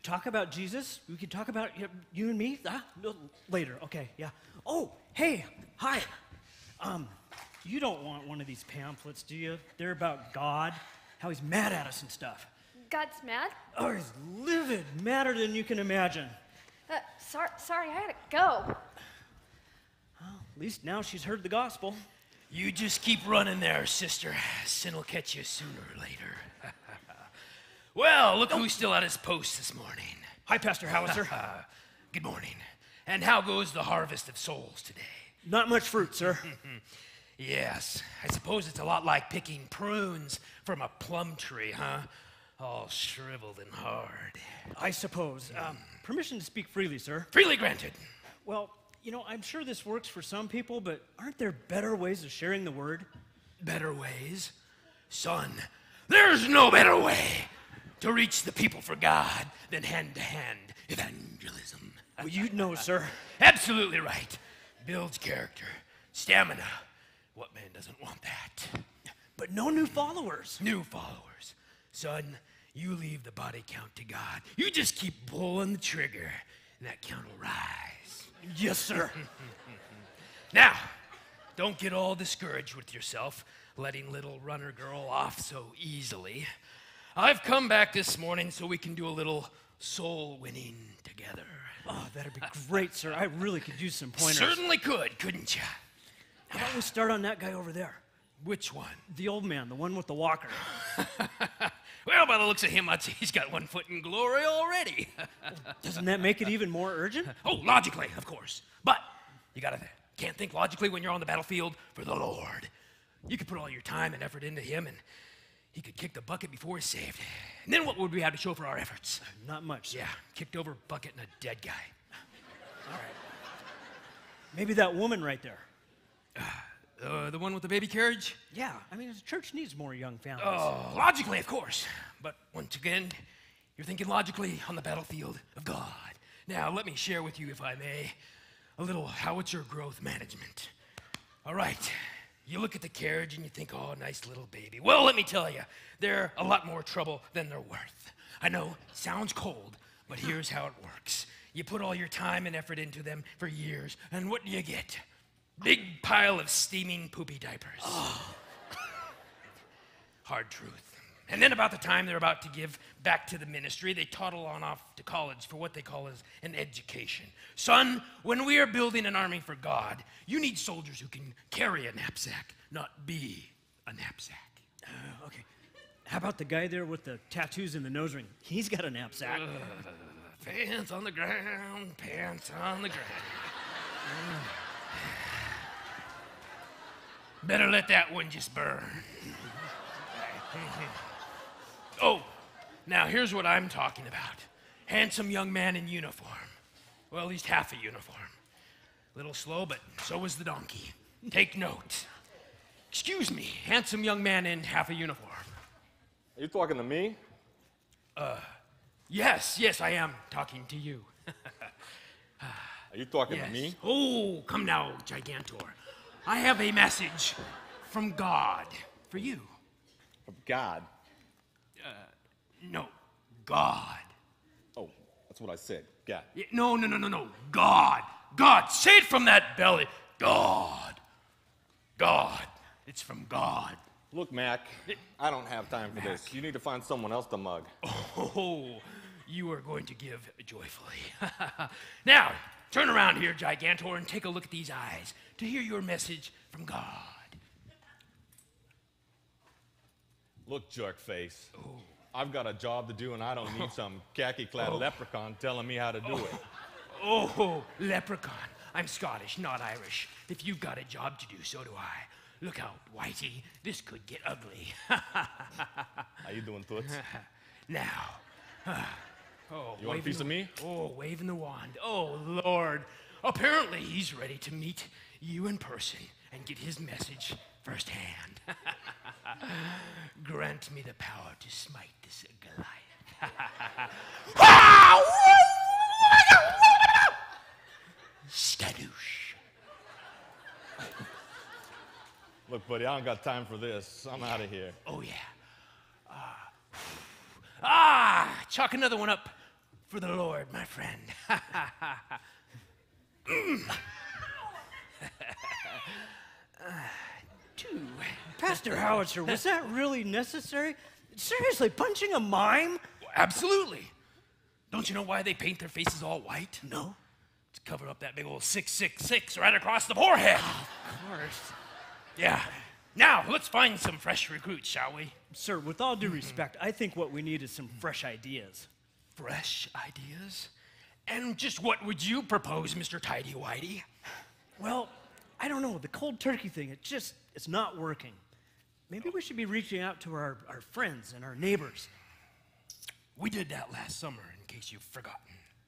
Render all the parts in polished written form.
talk about Jesus? We could talk about you and me? No, later, okay, yeah. Oh, hey, hi. You don't want one of these pamphlets, do you? They're about God, how he's mad at us and stuff. God's mad? Oh, he's livid, madder than you can imagine. Sorry, I gotta go. Well, at least now she's heard the gospel. You just keep running there, sister. Sin will catch you sooner or later. Well, look who's still at his post this morning. Hi, Pastor Howitzer. Good morning. And how goes the harvest of souls today? Not much fruit, sir. Yes, I suppose it's a lot like picking prunes from a plum tree, huh? All shriveled and hard. I suppose. Permission to speak freely, sir. Freely granted. Well, I'm sure this works for some people, but aren't there better ways of sharing the word? Better ways? Son, there's no better way to reach the people for God than hand-to-hand evangelism. Well, you know, sir. Absolutely right. Builds character, stamina. What man doesn't want that? But no new followers. New followers. Son, you leave the body count to God. You just keep pulling the trigger, and that count will rise. Yes, sir. Now, don't get all discouraged with yourself, letting little runner girl off so easily. I've come back this morning so we can do a little soul winning together. Oh, that'd be great, sir. I really could use some pointers. Certainly could, couldn't you? How about we start on that guy over there? Which one? The old man, the one with the walker. Well, by the looks of him, I'd say he's got one foot in glory already. Doesn't that make it even more urgent? Oh, logically, of course. But you can't think logically when you're on the battlefield for the Lord. You could put all your time and effort into him, and he could kick the bucket before he's saved. And then what would we have to show for our efforts? Not much, sir. Yeah, kicked over bucket and a dead guy. All right. Maybe that woman right there. The one with the baby carriage? Yeah, the church needs more young families. Oh, logically, of course. But once again, you're thinking logically on the battlefield of God. Now, let me share with you, if I may, a little howitzer growth management. All right, you look at the carriage and you think, oh, nice little baby. Well, let me tell you, they're a lot more trouble than they're worth. I know, sounds cold, but here's how it works. You put all your time and effort into them for years, and what do you get? Big pile of steaming poopy diapers. Oh. Hard truth. And then about the time they're about to give back to the ministry, they toddle on off to college for what they call as an education. Son, when we are building an army for God, you need soldiers who can carry a knapsack, not be a knapsack. Okay. How about the guy there with the tattoos and the nose ring? He's got a knapsack. Pants on the ground, pants on the ground. Better let that one just burn. Oh, now here's what I'm talking about. Handsome young man in uniform. Well, at least half a uniform. A little slow, but so was the donkey. Take note. Excuse me, handsome young man in half a uniform. Are you talking to me? Yes, I am talking to you. Are you talking to me? Oh, come now, Gigantor. I have a message from God for you. From God? No, God. Oh, that's what I said. God. Yeah, no. God. God. Say it from that belly. God. God. It's from God. Look, Mac, I don't have time for this. You need to find someone else to mug. Oh, you are going to give joyfully. Now, turn around here, Gigantor, and take a look at these eyes to hear your message from God. Look, jerkface. Oh. I've got a job to do, and I don't need some khaki-clad leprechaun telling me how to do it. Oh, leprechaun. I'm Scottish, not Irish. If you've got a job to do, so do I. Look out, Whitey. This could get ugly. How you doing, Toots? Now. You want a piece of me? Oh, waving the wand. Oh, Lord. Apparently, he's ready to meet you in person and get his message firsthand. Grant me the power to smite this Goliath. Skadoosh. Look, buddy, I don't got time for this. I'm out of here. Oh, yeah. Chalk another one up for the Lord, my friend. Two. Pastor Howitzer, was that really necessary? Seriously, punching a mime? Absolutely. Don't you know why they paint their faces all white? No. To cover up that big old 666 right across the forehead. Of course. Yeah. Now, let's find some fresh recruits, shall we? Sir, with all due respect, I think what we need is some fresh ideas. Fresh ideas? And just what would you propose, Mr. Tidy Whitey? Well, I don't know. The cold turkey thing, it's not working. Maybe we should be reaching out to our friends and our neighbors. We did that last summer, in case you've forgotten.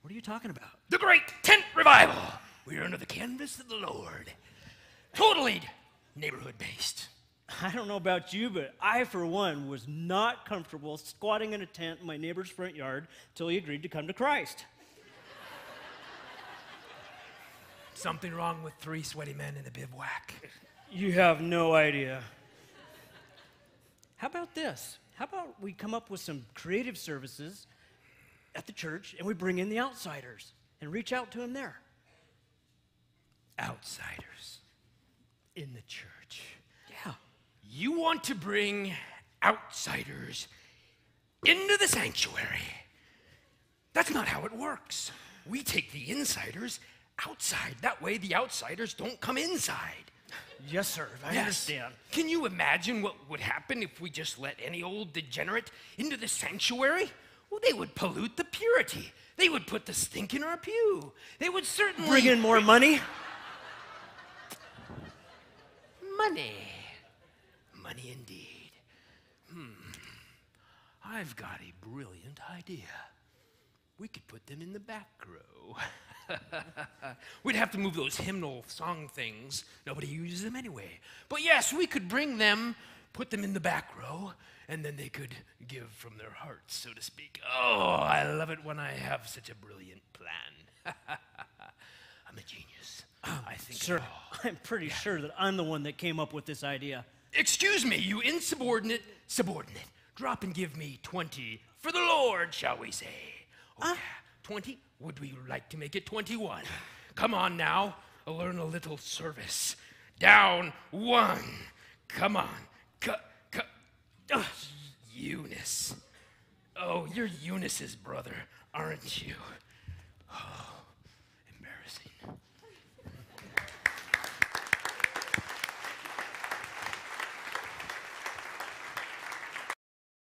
What are you talking about? The Great Tent Revival. We're under the canvas of the Lord. Totally neighborhood-based. I don't know about you, but I, for one, was not comfortable squatting in a tent in my neighbor's front yard till he agreed to come to Christ. Something wrong with 3 sweaty men in a bivouac. You have no idea. How about this? How about we come up with some creative services at the church and we bring in the outsiders and reach out to them there? Outsiders in the church. Yeah. You want to bring outsiders into the sanctuary. That's not how it works. We take the insiders outside. That way the outsiders don't come inside. Yes, sir. I understand. Can you imagine what would happen if we just let any old degenerate into the sanctuary? Well, they would pollute the purity. They would put the stink in our pew. They would certainly Bring in more money? money. Money indeed. I've got a brilliant idea. We could put them in the back row. We'd have to move those hymnal song things. Nobody uses them anyway. But yes, we could bring them, put them in the back row, and then they could give from their hearts, so to speak. Oh, I love it when I have such a brilliant plan. I'm a genius. I think Sir, it all. I'm pretty sure that I'm the one that came up with this idea. Excuse me, you insubordinate subordinate. Drop and give me 20 for the Lord, shall we say? Oh, yeah. 20? Would we like to make it 21? Come on now, I'll learn a little service. Down 1. Come on. Eunice. Oh, you're Eunice's brother, aren't you? Oh, embarrassing.